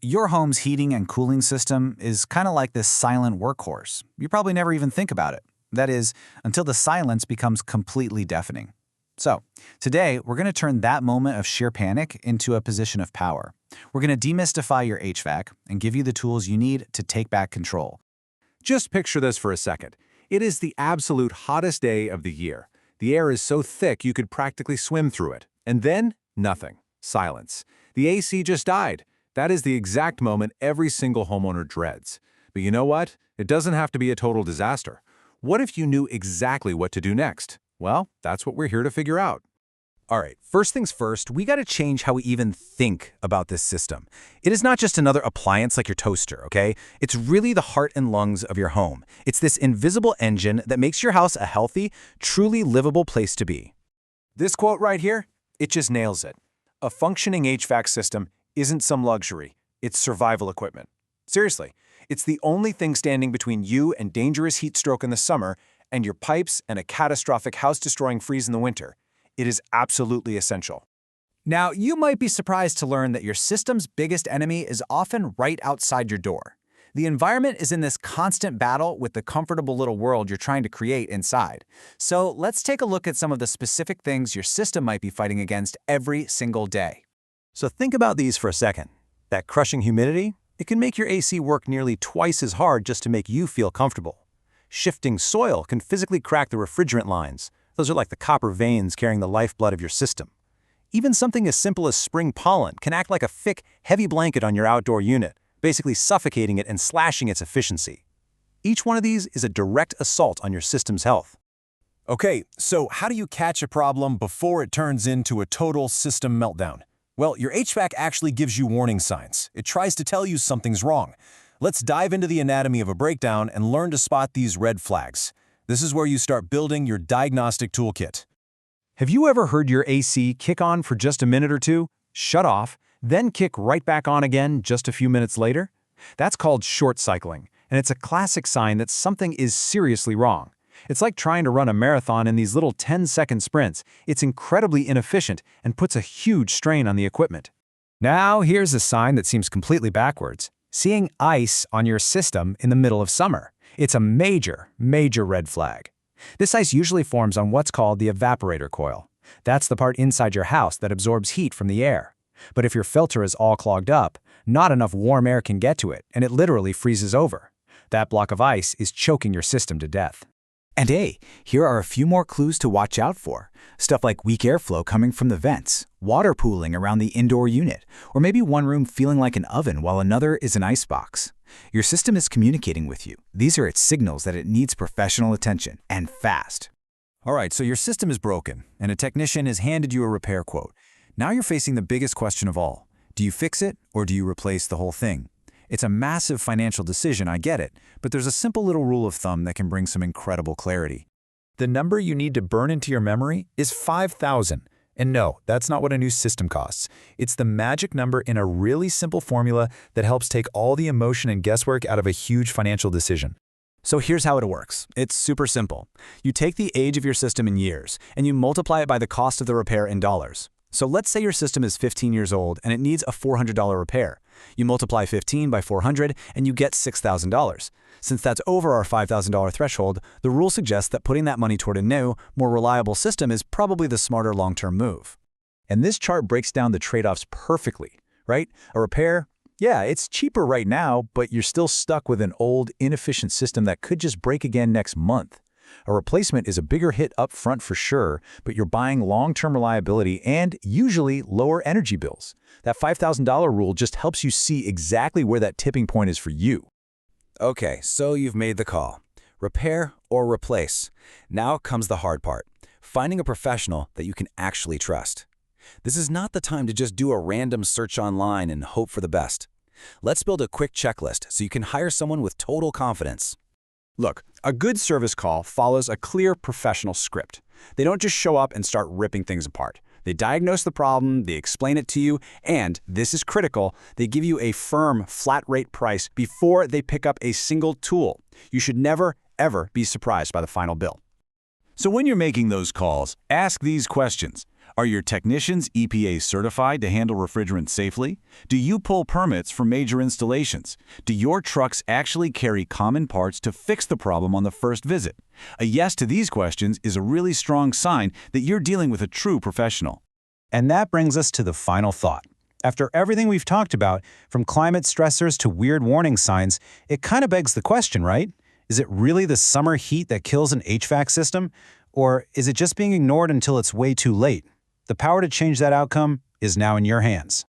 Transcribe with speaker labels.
Speaker 1: Your home's heating and cooling system is kind of like this silent workhorse. You probably never even think about it. That is, until the silence becomes completely deafening. So, today, we're going to turn that moment of sheer panic into a position of power. We're going to demystify your HVAC and give you the tools you need to take back control.
Speaker 2: Just picture this for a second. It is the absolute hottest day of the year. The air is so thick you could practically swim through it. And then, nothing. Silence. The AC just died. That is the exact moment every single homeowner dreads. But you know what? It doesn't have to be a total disaster. What if you knew exactly what to do next? Well, that's what we're here to figure out.
Speaker 3: All right, first things first, we got to change how we even think about this system. It is not just another appliance like your toaster, okay? It's really the heart and lungs of your home. It's this invisible engine that makes your house a healthy, truly livable place to be.
Speaker 4: This quote right here, it just nails it. A functioning HVAC system isn't some luxury, it's survival equipment. Seriously, it's the only thing standing between you and dangerous heat stroke in the summer and your pipes and a catastrophic house-destroying freeze in the winter. It is absolutely essential.
Speaker 1: Now, you might be surprised to learn that your system's biggest enemy is often right outside your door. The environment is in this constant battle with the comfortable little world you're trying to create inside. So let's take a look at some of the specific things your system might be fighting against every single day.
Speaker 3: So think about these for a second. That crushing humidity, it can make your AC work nearly twice as hard just to make you feel comfortable. Shifting soil can physically crack the refrigerant lines. Those are like the copper veins carrying the lifeblood of your system. Even something as simple as spring pollen can act like a thick, heavy blanket on your outdoor unit, basically suffocating it and slashing its efficiency. Each one of these is a direct assault on your system's health.
Speaker 4: Okay, so how do you catch a problem before it turns into a total system meltdown? Well, your HVAC actually gives you warning signs. It tries to tell you something's wrong. Let's dive into the anatomy of a breakdown and learn to spot these red flags. This is where you start building your diagnostic toolkit.
Speaker 2: Have you ever heard your AC kick on for just a minute or two, shut off, then kick right back on again just a few minutes later? That's called short cycling, and it's a classic sign that something is seriously wrong. It's like trying to run a marathon in these little 10-second sprints. It's incredibly inefficient and puts a huge strain on the equipment.
Speaker 5: Now, here's a sign that seems completely backwards. Seeing ice on your system in the middle of summer. It's a major, major red flag. This ice usually forms on what's called the evaporator coil. That's the part inside your house that absorbs heat from the air. But if your filter is all clogged up, not enough warm air can get to it, and it literally freezes over. That block of ice is choking your system to death.
Speaker 1: And hey, here are a few more clues to watch out for. Stuff like weak airflow coming from the vents, water pooling around the indoor unit, or maybe one room feeling like an oven while another is an icebox. Your system is communicating with you. These are its signals that it needs professional attention, and fast. All right, so your system is broken, and a technician has handed you a repair quote. Now you're facing the biggest question of all. Do you fix it, or do you replace the whole thing? It's a massive financial decision, I get it, but there's a simple little rule of thumb that can bring some incredible clarity.
Speaker 6: The number you need to burn into your memory is 5,000. And no, that's not what a new system costs. It's the magic number in a really simple formula that helps take all the emotion and guesswork out of a huge financial decision.
Speaker 1: So here's how it works. It's super simple. You take the age of your system in years, and you multiply it by the cost of the repair in dollars. So let's say your system is 15 years old and it needs a $400 repair. You multiply 15 by 400 and you get $6,000. Since that's over our $5,000 threshold, the rule suggests that putting that money toward a new, more reliable system is probably the smarter long-term move.
Speaker 3: And this chart breaks down the trade-offs perfectly, right? A repair, yeah, it's cheaper right now, but you're still stuck with an old, inefficient system that could just break again next month. A replacement is a bigger hit up front for sure, but you're buying long-term reliability and usually lower energy bills. That $5,000 rule just helps you see exactly where that tipping point is for you.
Speaker 1: Okay, so you've made the call. Repair or replace. Now comes the hard part, finding a professional that you can actually trust. This is not the time to just do a random search online and hope for the best. Let's build a quick checklist so you can hire someone with total confidence.
Speaker 2: Look, a good service call follows a clear professional script. They don't just show up and start ripping things apart. They diagnose the problem, they explain it to you, and, this is critical, they give you a firm, flat-rate price before they pick up a single tool. You should never, ever be surprised by the final bill. So when you're making those calls, ask these questions. Are your technicians EPA certified to handle refrigerant safely? Do you pull permits for major installations? Do your trucks actually carry common parts to fix the problem on the first visit? A yes to these questions is a really strong sign that you're dealing with a true professional.
Speaker 3: And that brings us to the final thought. After everything we've talked about, from climate stressors to weird warning signs, it kind of begs the question, right? Is it really the summer heat that kills an HVAC system? Or is it just being ignored until it's way too late? The power to change that outcome is now in your hands.